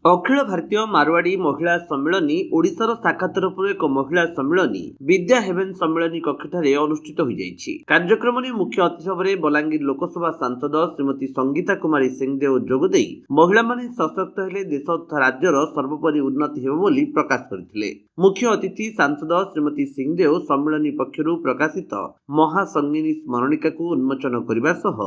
अखिल भारतीय मारवाड़ी महिला सम्मेलनी ओडिशार शाखा तरफ एक महिला सम्मेलनी विद्या हेभेन सम्मेलनी कक्षठारे अनुष्ठित हो जाइछि। कार्यक्रम में मुख्य अतिथि भाव बलांगीर लोकसभा सांसद श्रीमती संगीता कुमारी सिंहदेव जोगदे महिला माने सशक्त हेले देश तथा राज्यर सर्वोपरि उन्नति हेबो बोली प्रकाश करथिले। मुख्य अतिथि सांसद श्रीमती सिंहदेव सम्मेलनी पक्षरु प्रकाशित महासंगिनी स्मरणिका को उन्मोचन करने सह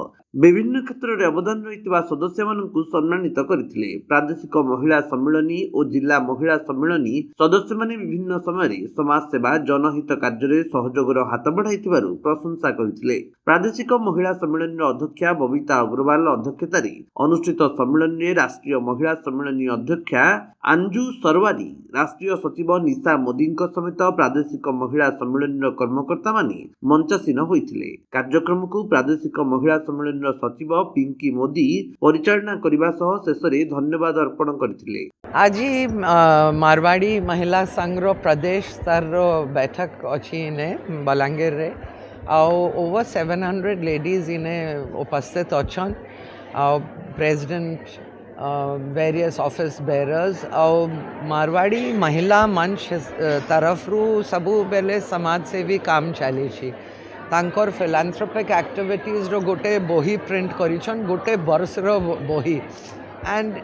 विभिन्न क्षेत्र में अवदान रही सदस्य मानू सम्मानित करथिले। प्रादेशिक महिला सम्मेलनी और जिला महिला सम्मेलनी सदस्य माने विभिन्न समय समाज सेवा जनहित कार्य सहयोगर हाथ बढ़ाई प्रशंसा करथिले। प्रादेशिक महिला सम्मेलनी अध्यक्षा बबीता अग्रवाल अध्यक्षतार अनुष्ठित सम्मेलन में राष्ट्रीय महिला सम्मेलनी अध्यक्षा अंजू सरवारी, राष्ट्रीय सचिव निशा मोदी समेत प्रादेशिक महिला सम्मेलनी कर्मकर्ता माने मंचासीन होइथिले। कार्यक्रम को प्रादेशिक महिला सम्मेलनी सचिव पिंकी मोदी परिचालना करने सह शेष धन्यवाद अर्पण करथिले। आज मारवाड़ी महिला संघ रो प्रदेश स्तर रो बैठक अच्छी इने बलांगीर रे ओवर 700 लेडीज इने उपस्थित अच्छन। President various office bearers Marwari Mahila Manch तरफ रू सबू बेले समाज सेवी काम चली तांकर फिलांथ्रोपिक एक्टिविटीज रो गोटे बोही प्रिंट करिछन, गोटे वर्ष रो बोही and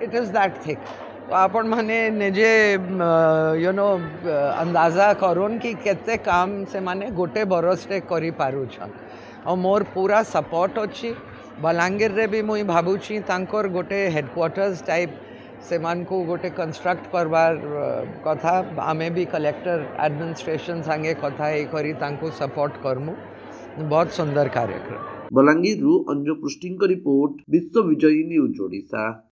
it is that thick. तो आपण माने निजे अंदाजा करोन कि केते काम से माने गोटे बरस रे करि पारुछन। और मोर पूरा सपोर्ट अछि। बलांगीर रे भी मुई भाबुछि तांकर गोटे हेडक्वार्टर्स टाइप से मान को गोटे कंस्ट्रक्ट करवार कथा आमे भी कलेक्टर एडमिनिस्ट्रेशन संगे कथा ए करी तांको सपोर्ट करमु। बहुत सुंदर कार्यक्रम। बलांगीर अंजु पृष्टि रिपोर्ट, विश्व विजयी न्यूज ओडिशा।